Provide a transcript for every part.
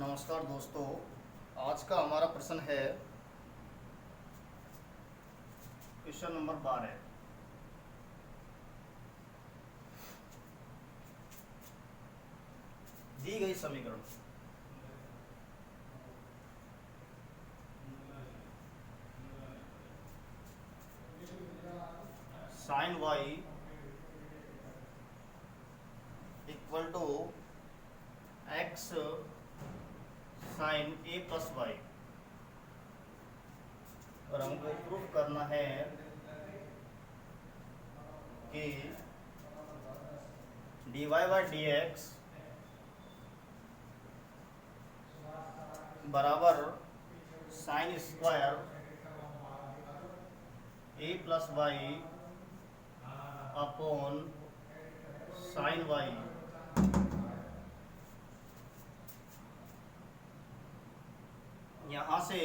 नमस्कार दोस्तों। आज का हमारा प्रश्न है क्वेश्चन नंबर 12। दी गई समीकरण sine y equal to x sine a plus y, और हमको प्रूफ करना है कि d y by d x बराबर sine square a plus y upon sine y. यहाँ से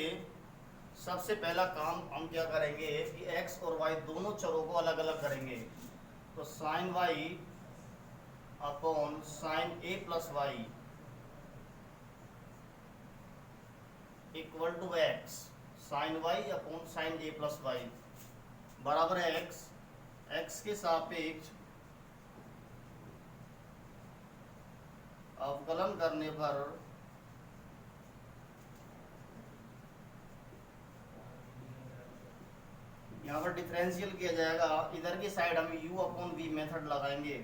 सबसे पहला काम हम क्या करेंगे कि x और y दोनों चरों को अलग अलग करेंगे। तो sine y upon sine a plus y equal to x sine y upon sine a plus y बराबर है एक्स के सापेक्ष अवकलन करने पर यहाँ पर डिफरेंशियल किया जाएगा। इधर की साइड हम u अपॉन वी मेथड लगाएंगे,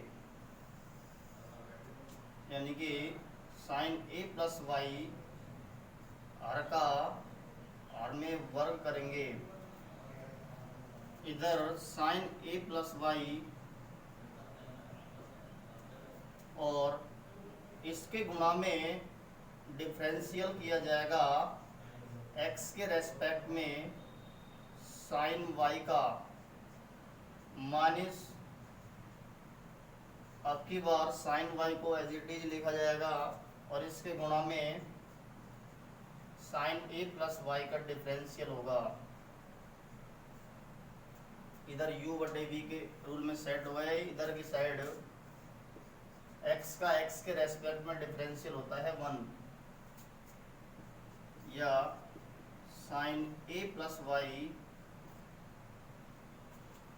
यानी कि sine a plus y r का आर में वर्ग करेंगे। इधर साइन ए प्लस वाई और इसके गुणा में डिफरेंशियल किया जाएगा x के रेस्पेक्ट में साइन y का माइनस, अब की बार साइन y को एज इट इज लिखा जाएगा और इसके गुणा में साइन a प्लस वाई का डिफरेंशियल होगा। इधर u बटे v के रूल में सेट हुआ है। इधर की साइड x का x के रेस्पेक्ट में डिफरेंशियल होता है 1, या साइन a प्लस वाई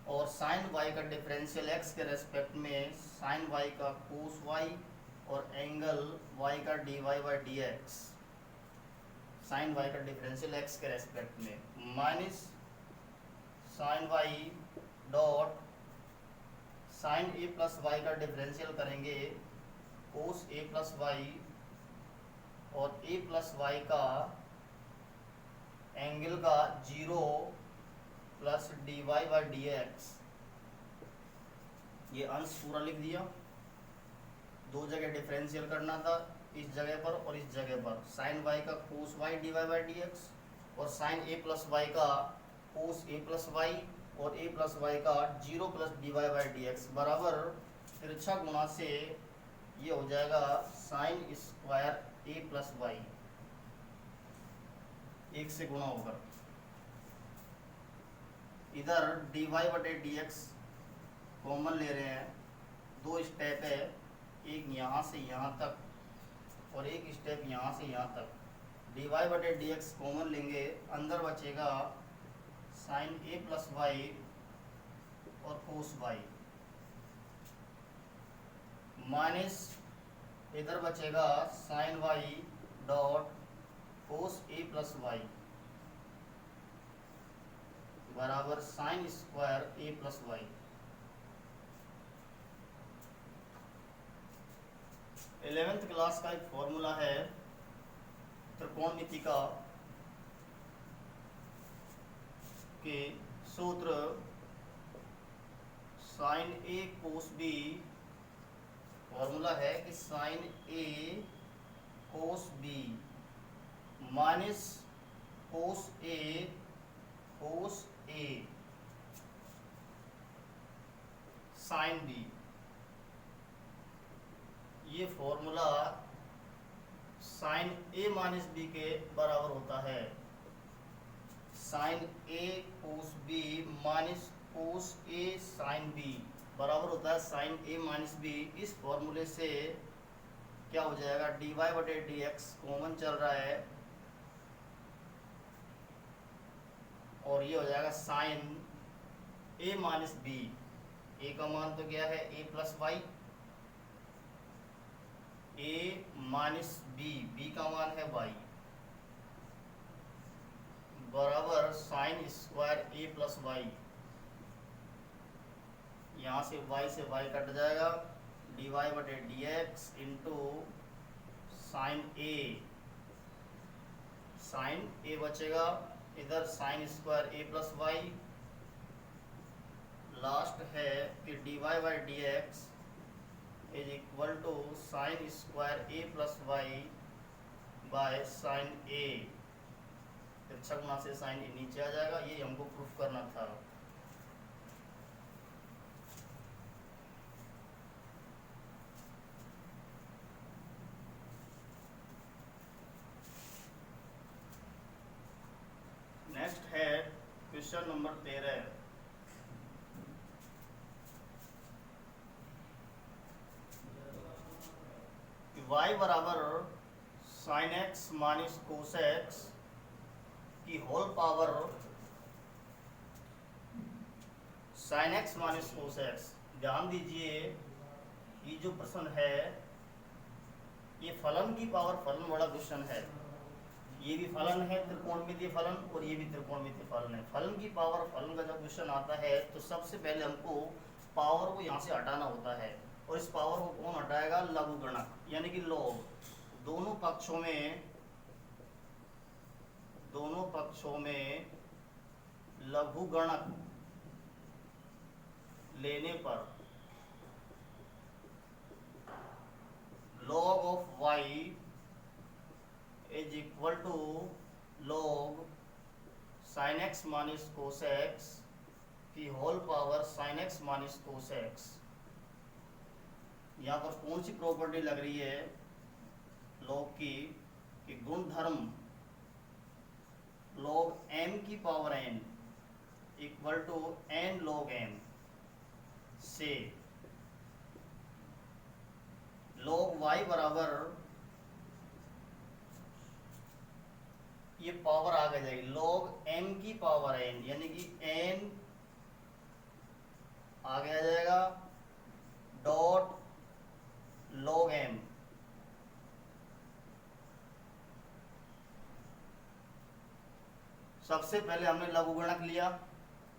और साइन y का डिफरेंशियल x के रेस्पेक्ट में साइन y का कोस y और एंगल y का dy by d x, sine y का डिफरेंशियल x के रेस्पेक्ट में minus sine y dot sine a plus y का डिफरेंशियल करेंगे कोस a प्लस वाई और a प्लस वाई का एंगल का 0 plus d y by d x. ये अंश पूरा लिख दिया। दो जगह डिफरेंशियल करना था, इस जगह पर और इस जगह पर। साइन वाई का cos y d y by d x और साइन ए प्लस वाई का कोस ए प्लस वाई और ए प्लस वाई का 0 plus d y by d x बराबर तिरछा गुणा से ये हो जाएगा sine square a plus y, एक से गुणा होकर। इधर डी वाई बटे डी एक्स कॉमन ले रहे हैं। दो स्टेप है, एक यहाँ से यहाँ तक और एक स्टेप यहाँ से यहाँ तक। डी वाई बटे डी एक्स कॉमन लेंगे, अंदर बचेगा साइन ए प्लस वाई और कोस वाई माइनस इधर बचेगा साइन वाई डॉट कोस ए प्लस वाई बराबर sine square a plus Y. 11th class का एक फॉर्मूला है त्रिकोणमिति का कि सूत्र साइन ए कोस बी, फॉर्मूला है कि साइन ए कोस बी माइनस कोस ए साइन बी। ये फॉर्मूला साइन ए माइनस बी के बराबर होता है। साइन ए कोस बी माइनस कोस ए साइन बी बराबर होता है साइन ए माइनस बी। इस फॉर्मूले से क्या हो जाएगा, dy बटे dx कॉमन चल रहा है और ये हो जाएगा sine a minus b. A का मान तो क्या है a plus y, a minus b का मान है y बराबर sine square a plus y. यहाँ से y कट जाएगा, dy बटे d x into sine a बचेगा, इधर sine square a plus y, last है कि dy by d x is equal to sine square a plus y by sine a। तिरछा गुना से साइन a नीचे आ जाएगा, ये हमको प्रूफ करना था। नेक्स्ट है क्वेश्चन नंबर 13। y बराबर sine x minus cos x की whole power sine x minus cos x. ध्यान दीजिए, ये जो प्रश्न है ये फलन की पावर फलन वाला क्वेश्चन है। ये भी फलन है त्रिकोणमितीय फलन और ये भी त्रिकोणमितीय फलन है। फलन की पावर फलन का जब क्वेश्चन आता है तो सबसे पहले हमको पावर को यहाँ से हटाना होता है, और इस पावर को कौन हटाएगा, लघुगणक यानी कि लॉग। दोनों पक्षों में लघुगणक लेने पर log of y is equal to log sin x minus cos x की whole power sin x minus cos x। यहाँ पर कौन सी प्रॉपर्टी लग रही है log की, कि गुणधर्म log m की power n equal to n log m से log y बराबर, ये पावर आगे जाएगी log m की पावर n यानी कि n आगे आ जाएगा डॉट log m। सबसे पहले हमने लघुगणक लिया,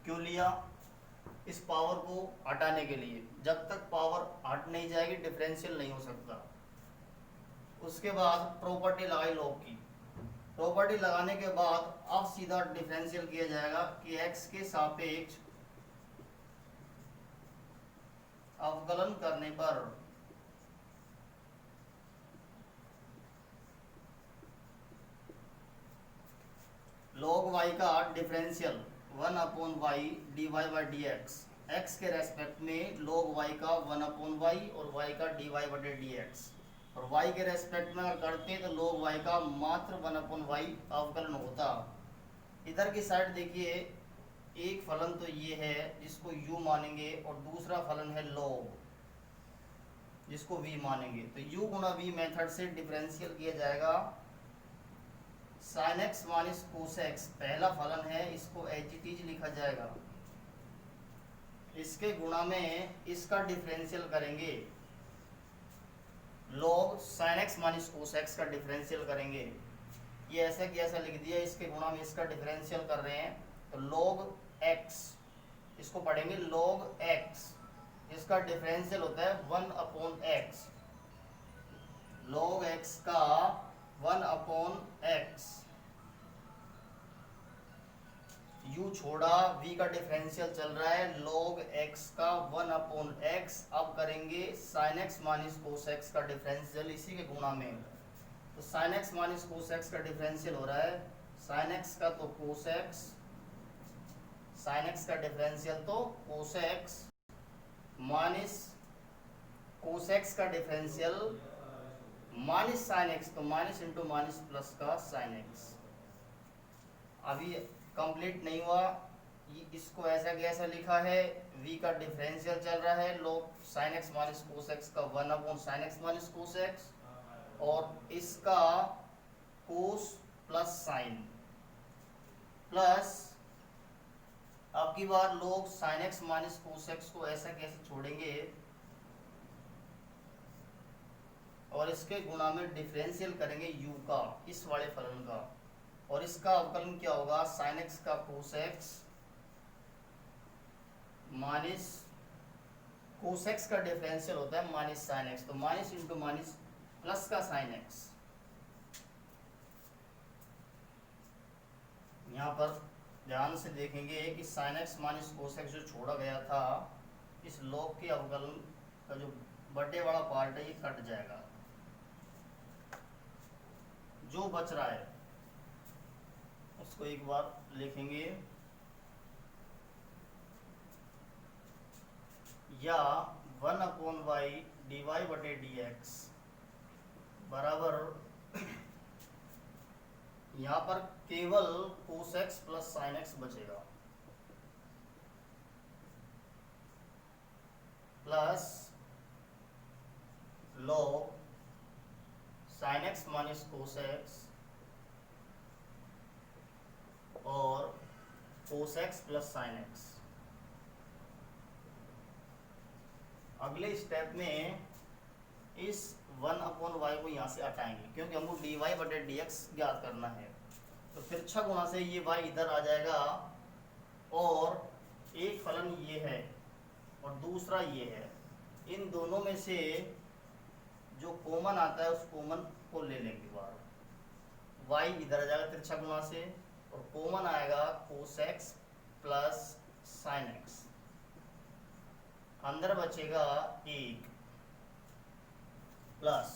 क्यों लिया, इस पावर को हटाने के लिए। जब तक पावर हट नहीं जाएगी डिफरेंशियल नहीं हो सकता। उसके बाद प्रॉपर्टी लगाई लॉग की, प्रॉपर्टी लगाने के बाद अब सीधा डिफरेंशियल किया जाएगा कि x के सापेक्ष अवकलन करने पर log y का differential 1/y dy by d x. X के रेस्पेक्ट में log y का 1/y और y का dy बटे डी एक्स, और y के रेस्पेक्ट में अगर करते तो log y का मात्र 1/y अवकलन होता। इधर की साइड देखिए, एक फलन तो ये है जिसको u मानेंगे और दूसरा फलन है log जिसको v मानेंगे। तो u गुणा v मेथड से डिफरेंशियल किया जाएगा sin x minus cos x, पहला फलन है, इसको एज इट इज लिखा जाएगा। इसके गुणा में इसका डिफरेंशियल करेंगे, log sin x minus cos x का डिफरेंशियल करेंगे। ये ऐसा कि ऐसा लिख दिया, इसके गुणा में इसका डिफरेंशियल कर रहे हैं तो log x, इसको पढ़ेंगे log x, इसका डिफरेंशियल होता है 1/x। log x का 1/x, u छोड़ा, v का डिफरेंशियल चल रहा है log x का 1/x। अब करेंगे sin x minus cos x का डिफरेंशियल इसी के गुणा में। तो sin x minus cos x का डिफरेंशियल हो रहा है sin x का तो कोस x, sin x का डिफरेंशियल तो कोस x माइनस कोस x का डिफरेंशियल माइनस साइन एक्स, तो माइनस इंटू माइनस प्लस का साइन एक्स। अभी कंप्लीट नहीं हुआ, इसको ऐसा कैसा लिखा है, v का डिफरेंशियल चल रहा है log sin x minus cos x का 1/sin x minus cos x, और इसका कोस प्लस साइन प्लस, अब की बार लोग sign x minus cos x को ऐसा कैसे छोड़ेंगे, और इसके गुणा में डिफरेंशियल करेंगे u का, इस वाले फलन का, और इसका अवकलन क्या होगा, साइन एक्स का cos x minus cos x का डिफरेंशियल होता है माइनस साइन एक्स, तो माइनस इंटू माइनस प्लस का साइन एक्स। यहाँ पर ध्यान से देखेंगे कि sign x minus cos x जो छोड़ा गया था, इस लॉग के अवकलन का जो बटे वाला पार्ट है ये कट जाएगा, जो बच रहा है उसको एक बार लिखेंगे, या 1/y dy बटे dx बराबर, यहाँ पर केवल cos x plus sin x बचेगा, plus log sin x minus cos x और cos x plus sin x। अगले स्टेप में इस 1/y को यहाँ से हटाएंगे, क्योंकि हमको dy बटे dx ज्ञात करना है, तो फिर 6 गुणा से ये y इधर आ जाएगा, और एक फलन ये है और दूसरा ये है, इन दोनों में से जो कॉमन आता है उस कॉमन को ले लेंगे बाहर, y इधर आ जाएगा तिरछा गुणा से, और कॉमन आएगा cos x plus sin x, अंदर बचेगा 1 plus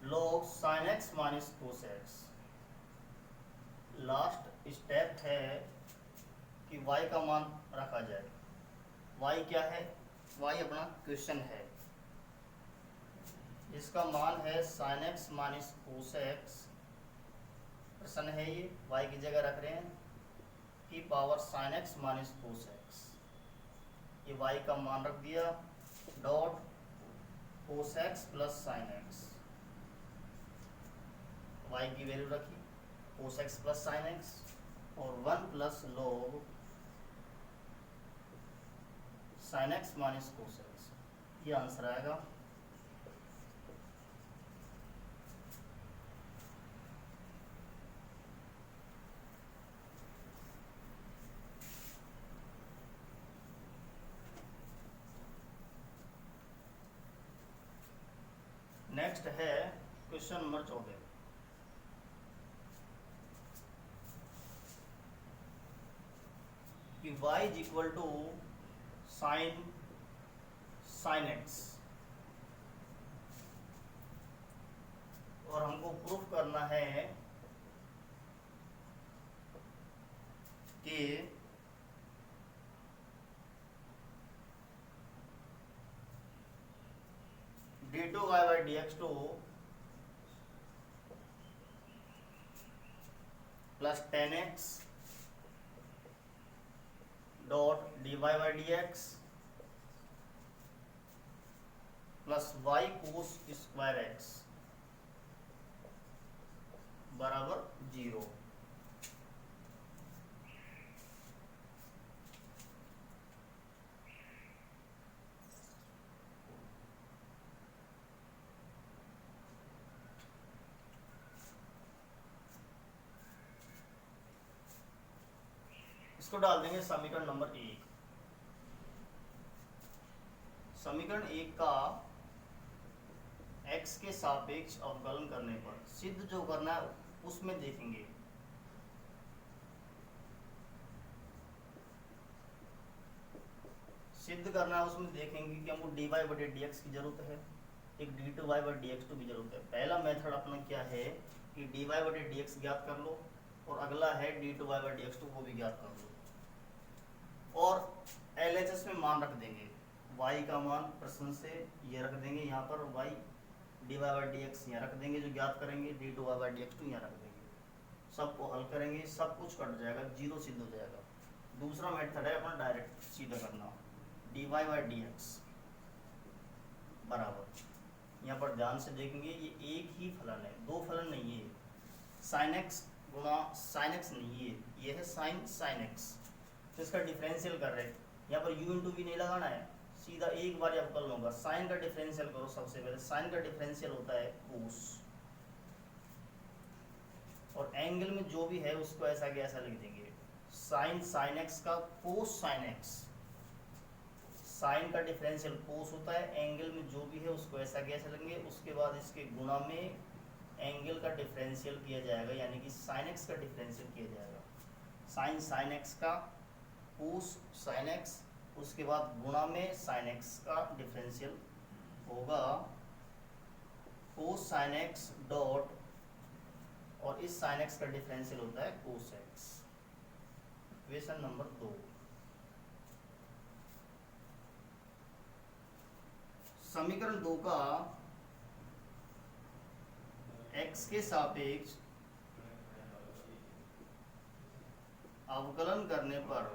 log sin x minus cos x। Last step है कि y का मान रखा जाए, y क्या है, y अपना क्वेश्चन है, इसका मान है sin x minus cos x, प्रश्न है ये, y की जगह रख रहे हैं की power sin x minus cos x, ये y का मान रख दिया, dot cos x plus sin x, y की वैल्यू रखी cos x plus sin x, और 1 plus log sin x minus cos x, ये आंसर आएगा। नेक्स्ट है क्वेश्चन नंबर 14, कि y is equal to sin x, और हमको प्रूफ करना है कि d2y by dx2 plus 10x dot dy by dx plus y cos square x बराबर 0। इसको डाल देंगे समीकरण नंबर 1। समीकरण 1 का x के सापेक्ष अवकलन करने पर सिद्ध जो करना है उसमें देखेंगे, सिद्ध करना है उसमें देखेंगे कि हमको dy बटे dx की जरूरत है, एक d2y बटे dx2 की जरूरत है। पहला मेथड अपना क्या है कि dy बटे dx ज्ञात कर लो, और अगला है d2y बटे dx2 को भी ज्ञात कर लो, और LHS में मान रख देंगे, y का मान प्रश्न से ये रख देंगे यहाँ पर, y dy by dx यहाँ रख देंगे जो ज्ञात करेंगे, d2y by dx2 यहाँ रख देंगे, सबको हल करेंगे, सब कुछ कट जाएगा, 0 सिद्ध हो जाएगा। दूसरा मेथड है अपना डायरेक्ट सीधा करना, dy by dx बराबर यहाँ पर ध्यान से देखेंगे ये एक ही फलन है, दो फलन नहीं है। साइन एक्स गुणा साइन एक्स नहीं है, ये है साइन साइन एक्स। तो इसका डिफरेंशियल कर रहे हैं, यहाँ पर u इंटू वी नहीं लगाना है, सीधा एक बार अवकलन होगा। साइन का डिफरेंशियल करो सबसे पहले, साइन का डिफरेंशियल होता है कोस, और एंगल में जो भी है उसको ऐसा के ऐसा लिख देंगे, साइन साइन एक्स का कोस साइन एक्स। साइन का डिफरेंशियल कोस होता है, एंगल में जो भी है उसको ऐसा के ऐसा लेंगे, उसके बाद इसके गुणा में एंगल का डिफरेंशियल किया जाएगा, यानी कि साइन एक्स का डिफरेंशियल किया जाएगा। साइन साइन एक्स का कोस साइन एक्स, उसके बाद गुणा में साइन एक्स का डिफरेंशियल होगा कोस साइन एक्स डॉट, और इस साइन एक्स का डिफरेंशियल होता है कोस एक्स। Equation number 2। समीकरण 2 का x के सापेक्ष अवकलन करने पर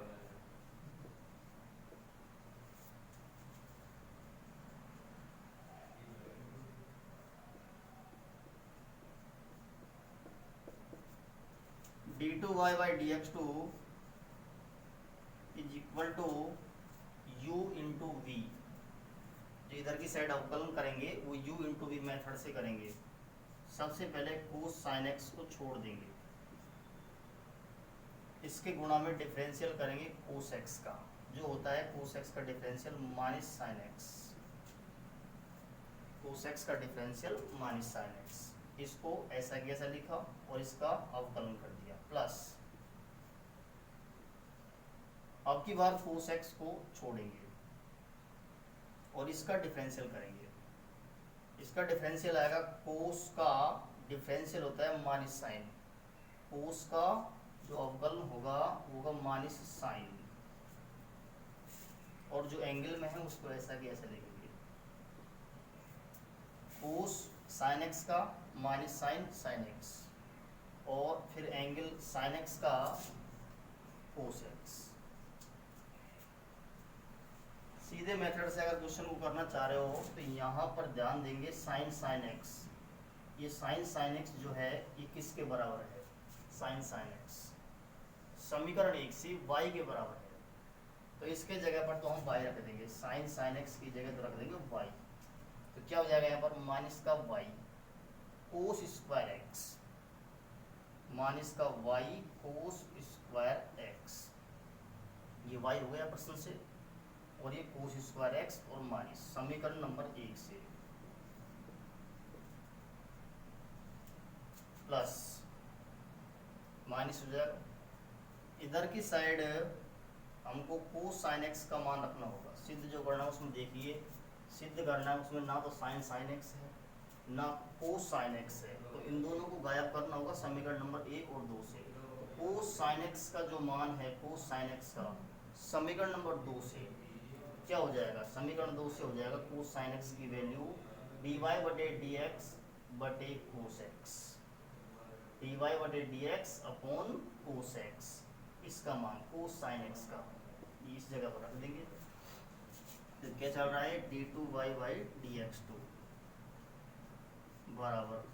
d2y by dx2 is equal to u into v. जो इधर की साइड अवकलन करेंगे वो u इंटू वी मेथड से करेंगे। सबसे पहले कोस साइन एक्स को छोड़ देंगे, इसके गुणा में डिफरेंशियल करेंगे कोस एक्स का, जो होता है कोस एक्स का differential minus sine x. Cos x का डिफरेंशियल माइनस साइन एक्स, इसको ऐसा कैसा लिखा और इसका अवकलन कर दिया प्लस। अब की बार कोस एक्स को छोड़ेंगे और इसका डिफरेंशियल करेंगे। इसका डिफरेंशियल आएगा, कोस का डिफरेंशियल होता है माइनस साइन, कोस का जो अवकलन होगा वो होगा माइनस साइन, और जो एंगल में है उसको ऐसा कि ऐसा लिखेंगे, कोस साइन एक्स का माइनस साइन साइन एक्स, और फिर एंगल साइन एक्स का कोस एक्स। सीधे मेथड से अगर क्वेश्चन को करना चाह रहे हो तो यहाँ पर ध्यान देंगे साइन साइन एक्स। ये साइन साइन एक्स जो है ये किसके बराबर है? साइन साइन एक्स समीकरण 1 से y के बराबर है, तो इसके जगह पर तो हम y रख देंगे, साइन साइन एक्स की जगह तो रख देंगे y। तो क्या हो जाएगा यहाँ पर माइनस का y कोस स्क्वायर एक्स, माइनस का y कोस स्क्वायर एक्स, ये y हो गया प्रश्न से, और ये कोस स्क्वायर एक्स और माइनस समीकरण नंबर 1 से, प्लस माइनस हो जाएगा। इधर की साइड हमको कोस साइन एक्स का मान रखना होगा। सिद्ध जो करना है उसमें देखिए, सिद्ध करना है उसमें ना तो साइन साइन एक्स है ना कोस साइन एक्स है, तो इन दोनों को गायब करना होगा समीकरण नंबर 1 और 2 से। कोस साइन एक्स का जो मान है कोस साइन एक्स का समीकरण नंबर 2 से क्या हो जाएगा, समीकरण 2 से हो जाएगा कोस साइन एक्स की वैल्यू dy बटे dx बटे कोस एक्स, dy बटे dx अपॉन कोस एक्स, इसका मान कोस साइन एक्स का इस जगह पर रख देंगे। तो क्या चल रहा है d2y बाई dx2 बराबर,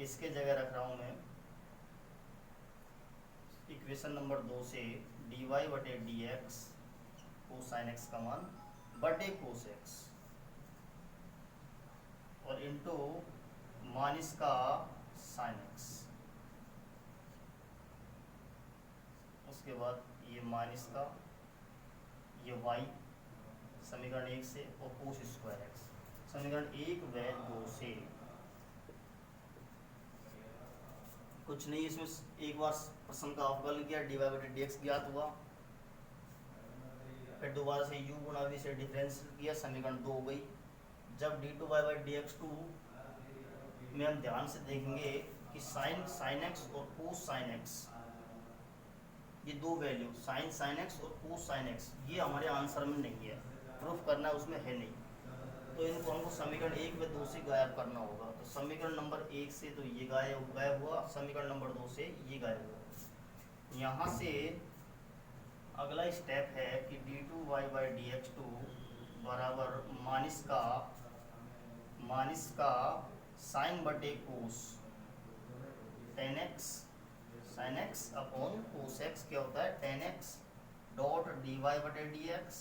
इसके जगह रख रहा हूँ मैं इक्वेशन नंबर 2 से dy बटे dx कोस साइन एक्स का मान बटे कोस एक्स, और इंटू माइनस का साइन एक्स, उसके बाद ये माइनस का ये y समीकरण 1 से, और कोस स्क्वायर एक्स समीकरण 1 व 2 से। कुछ नहीं, इसमें एक बार प्रश्न का अवकलन किया, dy बटे dx ज्ञात हुआ, फिर दोबारा से u गुणा v से डिफरेंस किया, समीकरण 2 हो गई। जब d2y बाई dx2 में हम ध्यान से देखेंगे कि साइन साइन एक्स और कोस साइन एक्स, ये दो वैल्यू साइन साइन एक्स और कोस साइन एक्स ये हमारे आंसर में नहीं है, प्रूफ करना उसमें है नहीं, तो इनको हमको समीकरण 1 व 2 से गायब करना होगा। तो समीकरण नंबर 1 से तो ये गायब हुआ, समीकरण नंबर 2 से ये गायब हुआ। यहाँ से अगला स्टेप है कि d2y बाई dx2 बराबर माइनस का साइन बटे cos tan x sine x upon cos x क्या होता है tan x dot d y बटे डी एक्स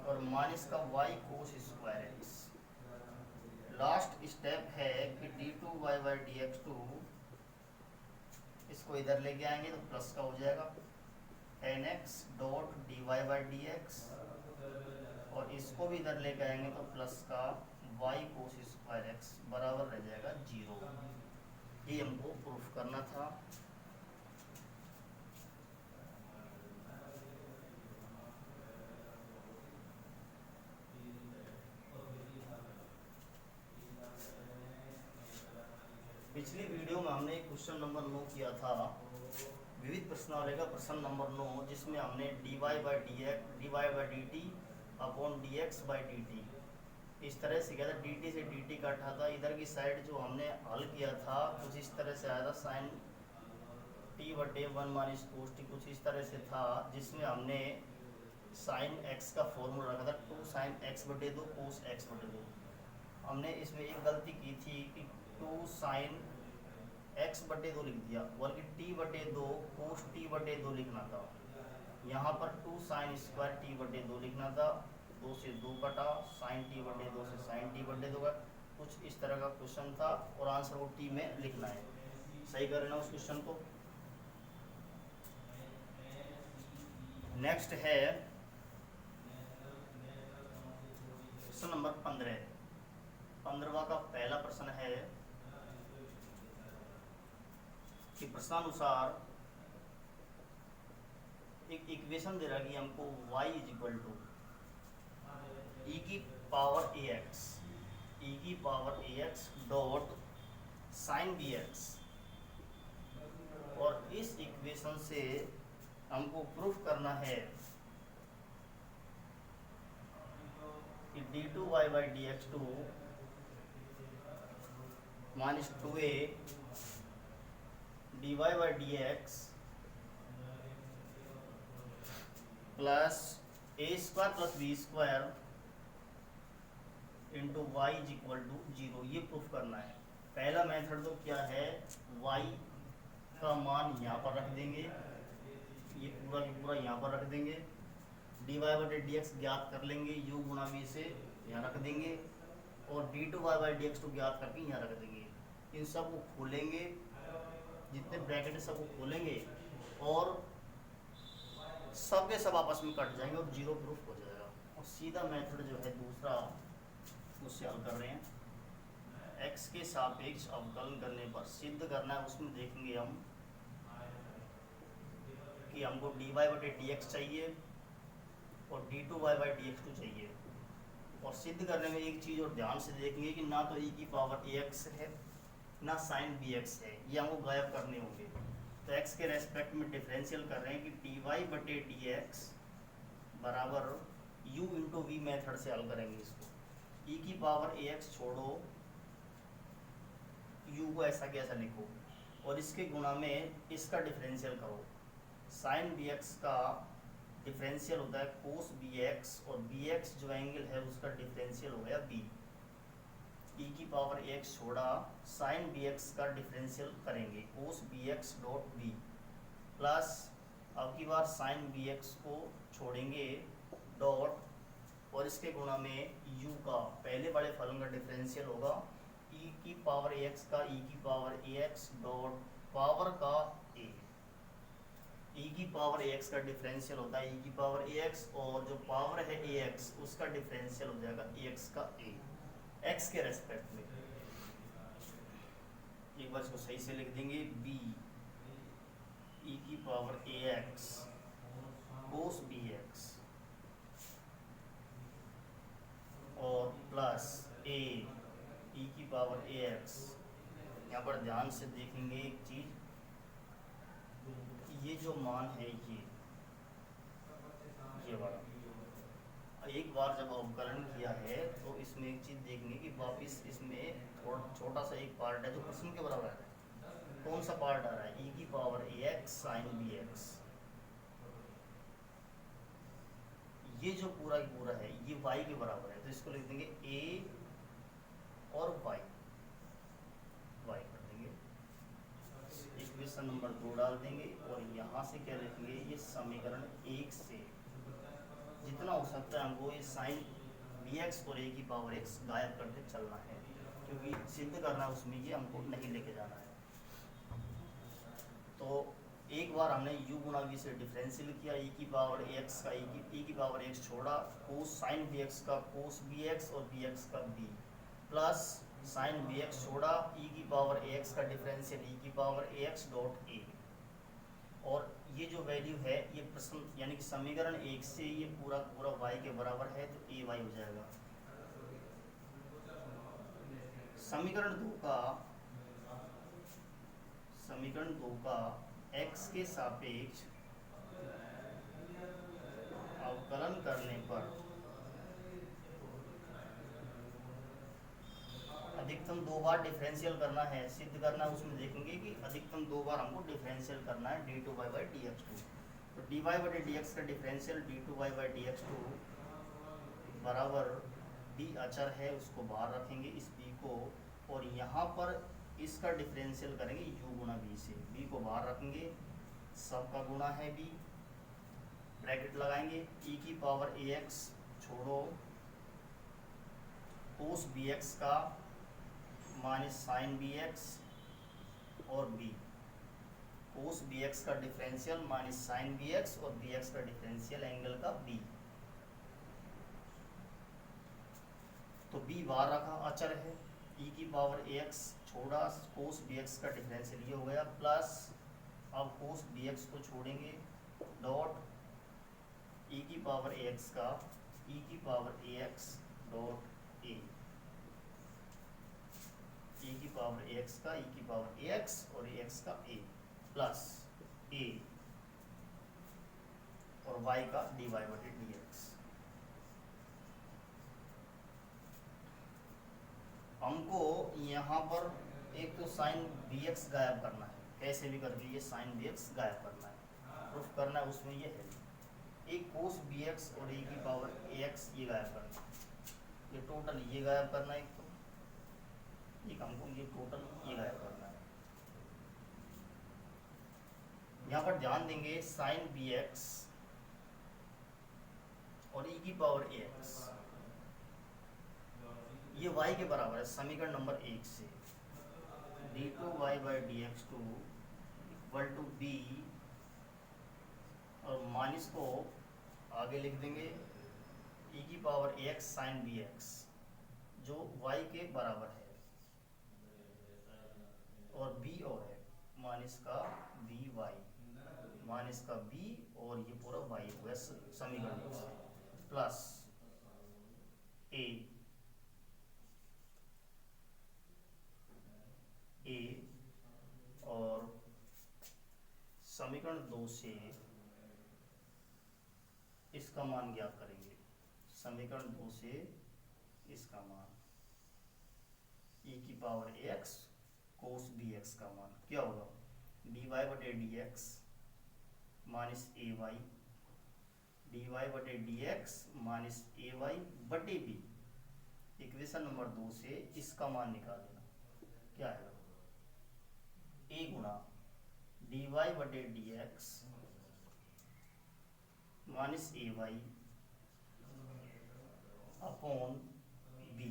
और माइनस का y cos square x. Last step है कि d two y by d x two, इसको इधर लेके आएंगे तो प्लस का हो जाएगा tan x dot d y by d x और इसको भी इधर लेके आएंगे तो प्लस का वाई कोस स्क्वायर एक्स बराबर रह जाएगा 0। ये हमको प्रूफ करना था। पिछली वीडियो में हमने क्वेश्चन नंबर 9 किया था, विविध प्रश्नावली का प्रश्न नंबर 9, जिसमें हमने d y by d x d y by d t upon d x by d t इस तरह से किया था। डी टी से डी टी काटा था। इधर की साइड जो हमने हल किया था कुछ इस तरह से आया था, साइन टी बटे वन माइनस कोस टी कुछ इस तरह से था, जिसमें हमने साइन एक्स का फॉर्मूला रखा था टू साइन एक्स बटे दो कोस एक्स बटे दो। हमने इसमें एक गलती की थी कि टू साइन एक्स बटे दो लिख दिया, बल्कि टी बटे दो कोस टी बटे दो लिखना था। यहाँ पर टू साइन स्क्वायर टी बटे दो लिखना था, 2 से 2 कटा, साइन टी बटे 2 से साइन टी बटे 2 का कुछ इस तरह का क्वेश्चन था और आंसर को टी में लिखना है। सही कर लेना उस क्वेश्चन को। नेक्स्ट है क्वेश्चन नंबर 15 का पहला प्रश्न है कि प्रश्नानुसार एक इक्वेशन दे रहा है कि हमको y is equal to e की power a x dot sine b x और इस इक्वेशन से हमको प्रूफ करना है कि d two y by d x two minus two a d y by d x plus a square plus b square into y is equal to 0, ये proof करना है। पहला मेथड तो क्या है, y का मान यहाँ पर रख देंगे, ये पूरा की पूरा यहाँ पर रख देंगे, d y by d x ज्ञात कर लेंगे, u गुणा v से यहाँ रख देंगे और d two y by d x two ज्ञात करके यहाँ रख देंगे। इन सब को खोलेंगे, जितने ब्रैकेट है सबको खोलेंगे और सब के सब आपस में कट जाएंगे और 0 प्रूफ हो जाएगा। और सीधा मेथड जो है दूसरा उससे हल कर रहे हैं, x के सापेक्ष अवकलन करने पर सिद्ध करना है। उसमें देखेंगे हम कि हमको डी वाई बटे डी एक्स चाहिए और d two y by d x two चाहिए। और सिद्ध करने में एक चीज़ और ध्यान से देखेंगे कि ना तो e की पावर ए एक्स है ना साइन बी एक्स है, ये हमको गायब करने होंगे। तो x के रेस्पेक्ट में डिफरेंशियल कर रहे हैं कि डी वाई बटे डी एक्स बराबर u इंटू वी मेथड से हल करेंगे इसको। e की पावर ए एक्स छोड़ो, u को ऐसा के ऐसा लिखो और इसके गुणा में इसका डिफरेंशियल करो। साइन बी एक्स का डिफरेंशियल होता है कोस बी एक्स और बी एक्स जो एंगल है उसका डिफरेंशियल हो गया b। e की पावर ए एक्स छोड़ा, साइन बी एक्स का डिफरेंशियल करेंगे cos b x dot b plus अब की बार साइन बी एक्स को छोड़ेंगे डॉट और इसके गुणा में u का पहले बड़े फलन का डिफरेंशियल होगा e की पावर ए एक्स का e की power a x dot power का a। e की पावर ए एक्स का डिफरेंशियल होता है e की पावर ए एक्स और जो पावर है ए एक्स उसका डिफरेंशियल हो जाएगा ए एक्स का a x के रेस्पेक्ट में। एक बार इसको सही से लिख देंगे b e की power a x cos b x और प्लस a e की पावर ए एक्स। यहाँ पर ध्यान से देखेंगे एक चीज, ये जो मान है ये वाला, एक बार जब अवकलन किया है तो इसमें एक चीज देखने की वापिस इसमें थोड़ा छोटा सा एक पार्ट है जो प्रश्न के बराबर है। कौन सा पार्ट आ रहा है, e की power a x sign b x. ये जो पूरा की पूरा है ये y के बराबर है, तो इसको लिख देंगे a समीकरण एक से जितना हो सकता है हमको ये साइन बी एक्स और ए की पावर एक्स गायब करके चलना है, क्योंकि सिद्ध करना है उसमें ये हमको नहीं लेके जाना है। तो एक बार हमने u गुणा v से डिफरेंशियल किया, e की पावर x का e की पावर x छोड़ा, कोस साइन bx का कोस bx और bx का b, प्लस साइन bx छोड़ा, e की पावर ax का डिफरेंशियल e की पावर ax डॉट a। और ये जो वैल्यू है ये प्रश्न यानी कि समीकरण एक से ये पूरा पूरा y के बराबर है, तो a y हो जाएगा। समीकरण दो का x के सापेक्ष अवकलन करने पर अधिकतम 2 बार डिफरेंशियल करना है, सिद्ध करना है। उसमें देखेंगे कि अधिकतम 2 बार हमको डिफरेंशियल करना है d2y बाई dx2। तो dy बटे dx का डिफरेंशियल d2y बाई dx2 बराबर d अचर है, उसको बाहर रखेंगे इस b को, और यहाँ पर इसका डिफरेंशियल करेंगे u गुणा v से, b को बाहर रखेंगे, सबका गुणा है b, ब्रैकेट लगाएंगे, e की पावर ax छोड़ो कोस bx का माइनस साइन bx और b, कोस bx का डिफरेंशियल माइनस साइन bx और bx का डिफरेंशियल एंगल का b। तो b बाहर रखा, अचर है, e की पावर ax छोड़ा, कोस bx का डिफरेंशियल ये हो गया, प्लस अब कोस bx को छोड़ेंगे, डॉट e की पावर ax का e की power ax dot a, e की पावर ax का e की पावर ax और ax का a, प्लस a और y का dy बटे dx। हमको यहाँ पर एक तो साइन bx गायब करना है, कैसे भी करके ये साइन bx गायब करना है, प्रूफ करना है, उसमें ये है। एक कोस bx और e की पावर ax ये गायब करना है, ये टोटल ये गायब करना है, एक हमको ये टोटल ये गायब करना है। यहाँ पर ध्यान देंगे साइन bx और e की पावर ax ये y के बराबर है समीकरण नंबर एक से, d2y by dx2 equal to b, और माइनस को आगे लिख देंगे e की पावर ax साइन bx जो y के बराबर है, और b और है माइनस का by माइनस का b और ये पूरा y हो गया समीकरण से, प्लस a और समीकरण 2 से इसका मान ज्ञात करेंगे, समीकरण 2 से इसका मान e की पावर ax कोस bx का मान क्या होगा, dy बटे dx माइनस ay, dy बटे dx माइनस ay बटे b। इक्वेशन नंबर 2 से इसका मान निकाल लेना, क्या है a गुणा dy बटे dx minus ay upon b,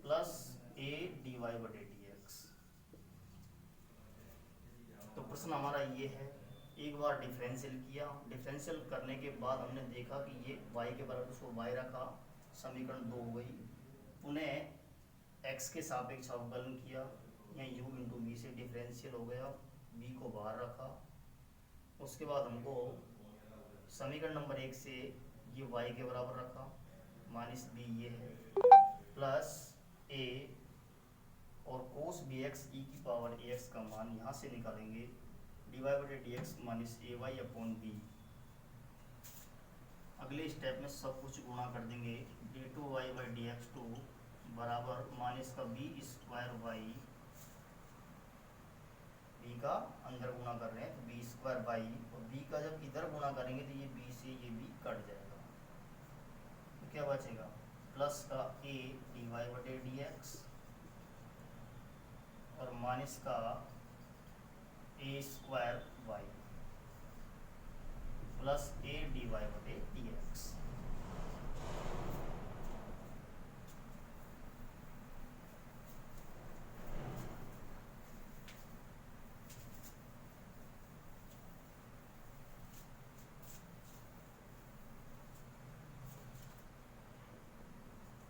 plus a dy बटे dx। तो प्रश्न हमारा ये है, एक बार डिफरेंशियल किया, डिफरेंशियल करने के बाद हमने देखा कि ये y के बराबर, उसको y रखा, समीकरण 2 हो गई, उन्हें x के सापेक्ष अवकलन किया, यहाँ u इंटू बी से डिफरेंशियल हो गया, b को बाहर रखा, उसके बाद हमको समीकरण नंबर 1 से ये y के बराबर रखा, माइनस b ये है, प्लस a और कोस bx e की पावर ax का मान यहाँ से निकालेंगे, dy बटे dx minus ay upon b। अगले स्टेप में सब कुछ गुणा कर देंगे, d2y बाई dx2 बराबर माइनस का b स्क्वायर y, b का अंदर गुणा कर रहे हैं तो b स्क्वायर y, और b का जब इधर गुणा करेंगे तो ये b से ये b कट जाएगा, तो क्या बचेगा, प्लस का a dy बटे dx माइनस का a square y plus a d y बटे डी एक्स।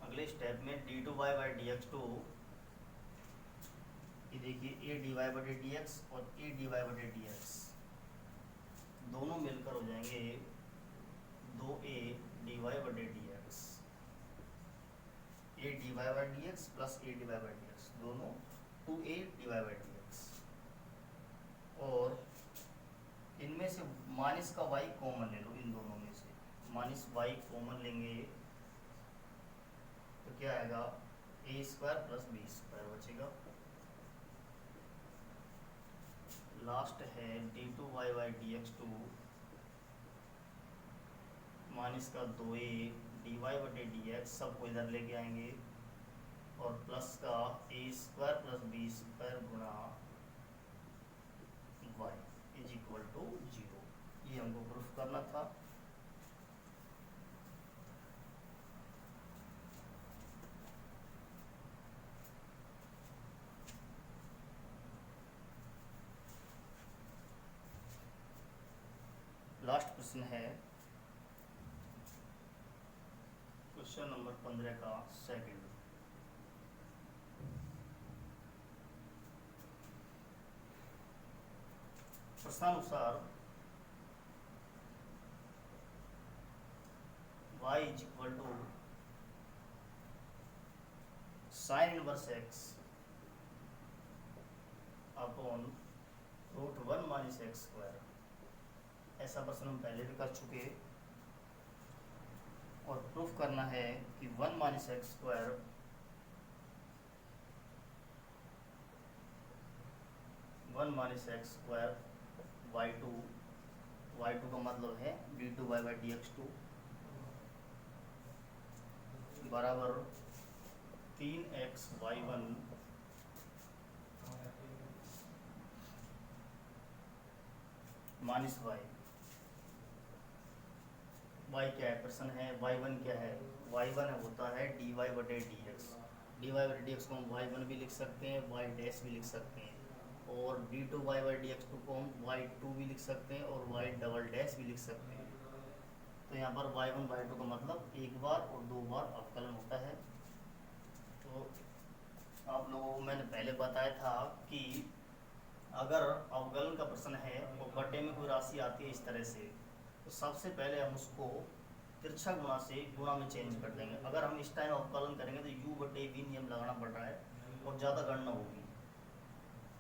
अगले स्टेप में d two y by d x two, ये देखिए ए डी वाई बटे डी एक्स और ए डी वाई बटे डी एक्स दोनों मिलकर हो जाएंगे 2a डी वाई बटे d x. A d y by d x plus a d y by d x दोनों 2a d y by d x. और इनमें से माइनस का y कॉमन ले लो, इन दोनों में से माइनस y कॉमन लेंगे तो क्या आएगा a square plus b square बचेगा। लास्ट है d two y by d x two minus का 2a डी वाई बटे डी एक्स सबको इधर लेके आएंगे और प्लस का a square plus b square गुणा y इज इक्वल टू 0। ये हमको प्रूफ करना था। लास्ट प्रश्न है क्वेश्चन नंबर 15 का सेकंड। प्रश्नानुसार y is equal to sine inverse x upon root 1 minus x square. ऐसा प्रश्न हम पहले भी कर चुके और प्रूफ करना है कि 1 minus x square y two का मतलब है d two y by d x two बराबर 3x y1 माइनस y क्या है प्रश्न है, y1 क्या है, y1 होता है dy बटे dx। dy बटे dx को हम y1 भी लिख सकते हैं, y डैश भी लिख सकते हैं और d2 y बाई dx2 को हम y2 भी लिख सकते हैं और y डबल डैश भी लिख सकते हैं। तो यहाँ पर y1 y2 का मतलब एक बार और दो बार अवकलन होता है। तो आप लोगों को मैंने पहले बताया था कि अगर अवकलन का प्रश्न है और बटे में कोई राशि आती है इस तरह से, तो सबसे पहले हम उसको तिरछा गुणा से गुणा में चेंज कर देंगे। अगर हम इस टाइम अवकलन करेंगे तो u बटे v नियम लगाना पड़ रहा है और ज़्यादा गणना होगी।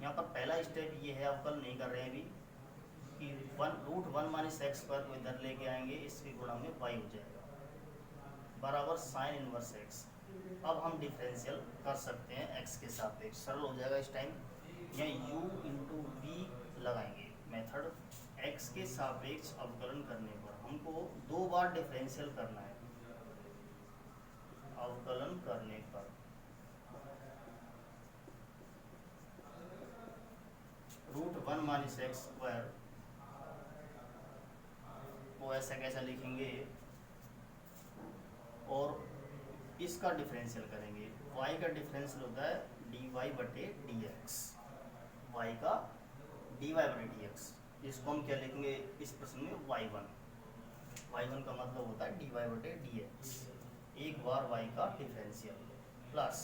यहाँ पर पहला स्टेप ये है, अवकलन नहीं कर रहे हैं अभी, कि रूट 1 माइनस एक्स स्क्वायर को इधर लेके आएंगे, इसके गुणा में y हो जाएगा बराबर साइन इनवर्स x। अब हम डिफरेंशियल कर सकते हैं x के सापेक्ष, सरल हो जाएगा इस टाइम। यहाँ u इंटू वी लगाएंगे मेथड। x के सापेक्ष अवकलन करने पर हमको दो बार डिफरेंशियल करना है। अवकलन करने पर रूट 1 माइनस एक्स स्क्वायर को ऐसा कैसा लिखेंगे और इसका डिफरेंशियल करेंगे। y का डिफरेंशियल होता है dy बटे dx, y का dy बटे dx। इसको हम क्या लिखेंगे इस प्रश्न में y1 का मतलब होता है dy बटे dx। एक बार y का डिफरेंशियल प्लस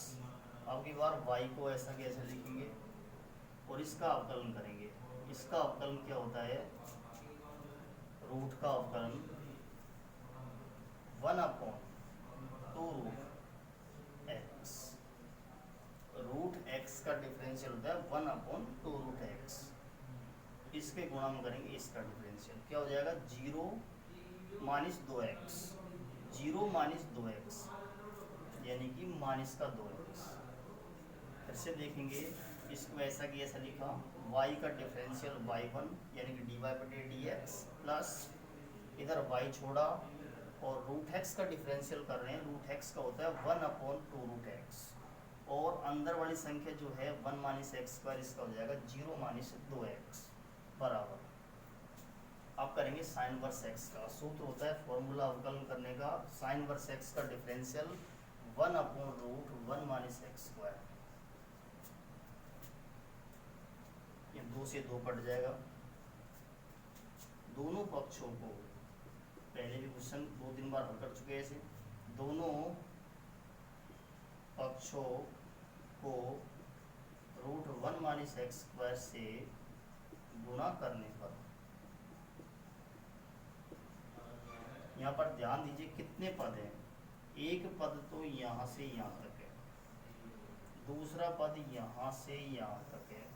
अब की बार y को ऐसा कैसे लिखेंगे और इसका अवकलन करेंगे। इसका अवकलन क्या होता है, रूट का अवकलन 1 upon 2 root x। Root x का डिफरेंशियल होता है 1 अपॉन 2 रूट x। इसके गुणा में करेंगे इसका डिफरेंशियल, क्या हो जाएगा 0 माइनस 2x, 0 माइनस 2x यानी कि माइनस का 2x। फिर से देखेंगे इसको ऐसा कि ऐसा लिखा, y का डिफरेंशियल y1 यानी कि dy बटे dx प्लस इधर y छोड़ा और रूट x का डिफरेंशियल कर रहे हैं। रूट x का होता है 1 अपॉन 2 रूट x और अंदर वाली संख्या जो है 1 माइनस एक्स स्क्वायर, इसका हो जाएगा 0 माइनस 2x बराबर। अब करेंगे साइन वर्स एक्स का। सूत्र होता है फॉर्मूला अवकलन करने का, साइन वर्स एक्स का डिफरेंशियल 1/√1 माइनस एक्स स्क्वायर। ये 2 से 2 कट जाएगा। दोनों पक्षों को, पहले भी क्वेश्चन 2-3 बार हल कर चुके हैं ऐसे, दोनों पक्षों को √1 माइनस एक्स स्क्वायर से गुणा करने पर, यहाँ पर ध्यान दीजिए कितने पद हैं। एक पद तो यहाँ से यहाँ तक है, दूसरा पद यहाँ से यहाँ तक है,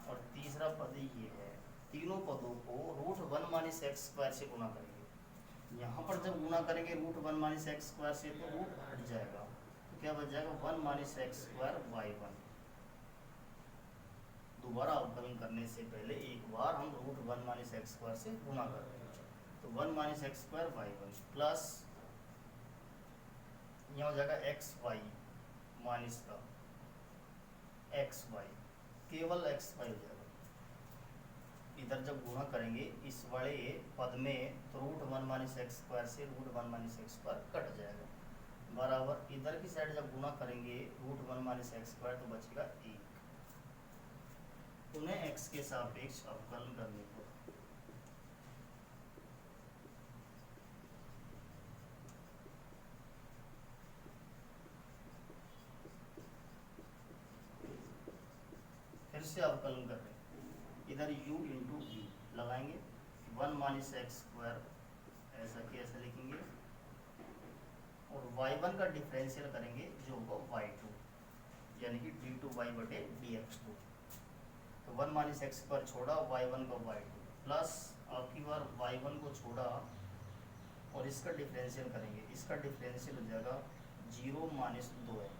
और तीसरा पद ये है। तीनों पदों को √1 माइनस एक्स स्क्वायर से गुणा करेंगे। यहाँ पर जब गुणा करेंगे √1 माइनस एक्स स्क्वायर से तो रूट हट जाएगा, तो क्या बच जाएगा 1 माइनस एक्स स्क्वायर y1। दोबारा अवकलन करने से पहले एक बार हम √1 माइनस एक्स स्क्वायर से गुणा करते हैं, तो 1 minus x square y1 plus यहाँ हो जाएगा एक्स वाई माइनस का एक्स वाई, केवल एक्स वाई हो जाएगा। इधर जब गुणा करेंगे इस वाले पद में तो √1 माइनस एक्स स्क्वायर से √1 माइनस एक्स स्क्वायर कट जाएगा बराबर। इधर की साइड जब गुणा करेंगे √1 माइनस एक्स स्क्वायर तो बचेगा 1। उन्हें एक्स के सापेक्ष अवकलन करने को फिर से अवकलन कर रहे हैं। इधर u इंटू v लगाएंगे, 1 माइनस एक्स स्क्वायर ऐसा कि ऐसा लिखेंगे, और y1 का डिफरेंशियल करेंगे जो होगा y2, यानी कि d2y/dx2। तो 1 माइनस एक्स स्क्वायर छोड़ा, y1 का y2 प्लस आपकी बार y1 को छोड़ा और इसका डिफरेंशियल करेंगे। इसका डिफरेंशियल हो जाएगा 0 माइनस 2x,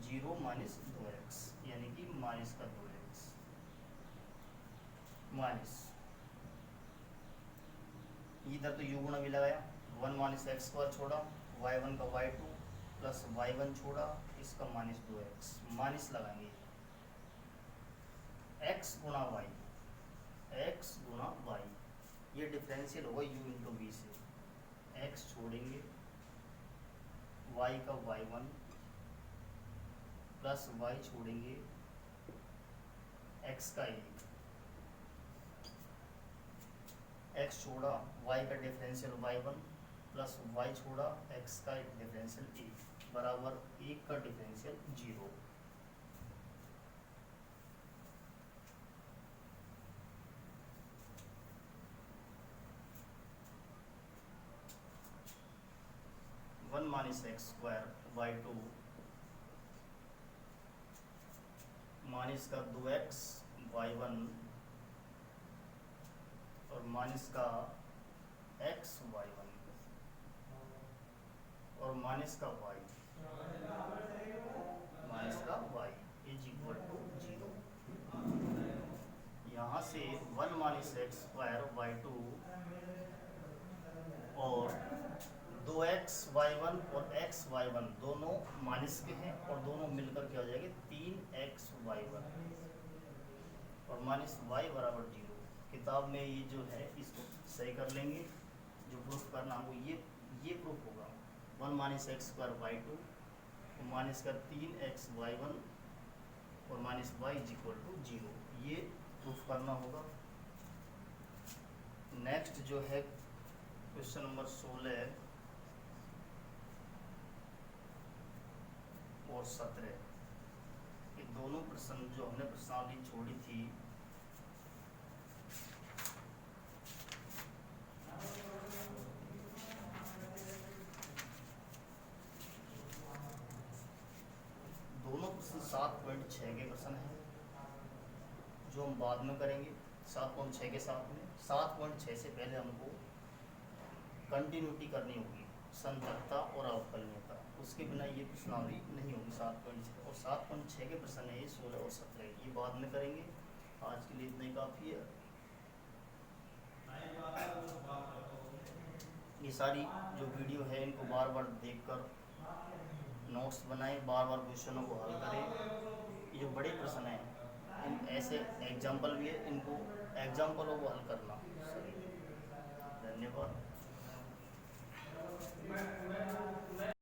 0 माइनस 2x यानी कि माइनस का 2x माइनस, इधर तो u गुणा भी लगाया, 1 माइनस एक्स स्क्वायर छोड़ा, y1 का y2 प्लस y1 छोड़ा, इसका माइनस 2x माइनस लगाएंगे x गुणा y, x गुणा y, ये डिफरेंशियल होगा u इंटू v से। x छोड़ेंगे, y का y1 प्लस y छोड़ेंगे x का 1, x छोड़ा y का डिफरेंशियल y1 प्लस y छोड़ा x का डिफरेंशियल 1 बराबर 1 का differential 0। One minus x square y2 minus का 2x y1 और माइनस का x y1 और माइनस का y माइनस का y इज इक्वल टू 0। यहाँ से 1 माइनस एक्स स्क्वायर y2 और 2x y1 और x y1 दोनों माइनस के हैं और दोनों मिलकर क्या हो जाएंगे 3x y1 और माइनस y बराबर 0। किताब में ये जो है इसको सही कर लेंगे, जो प्रूफ करना हो ये प्रूफ होगा 1 minus x square y2 minus का 3x y1 और minus y is equal to 0, ये प्रूफ करना होगा। नेक्स्ट जो है क्वेश्चन नंबर 16 और 17, ये दोनों प्रश्न जो हमने प्रश्नावली छोड़ी थी दोनों प्रश्न 7.6 के प्रश्न हैं जो हम बाद में करेंगे 7.6 के साथ में। 7.6 से पहले हमको कंटिन्यूटी करनी होगी, संतकता और अवकलनीयता, उसके बिना ये प्रश्नावली नहीं होगी 7.6। और 7.6 के प्रश्न है ये 16 और 17, ये बाद में करेंगे। आज के लिए इतना ही काफ़ी है। ये सारी जो वीडियो है इनको बार बार देखकर नोट नोट्स बनाएं, बार बार क्वेश्चनों को हल करें। ये जो बड़े प्रश्न हैं इन ऐसे एग्जाम्पल भी है, इनको एग्जाम्पलों को हल करना।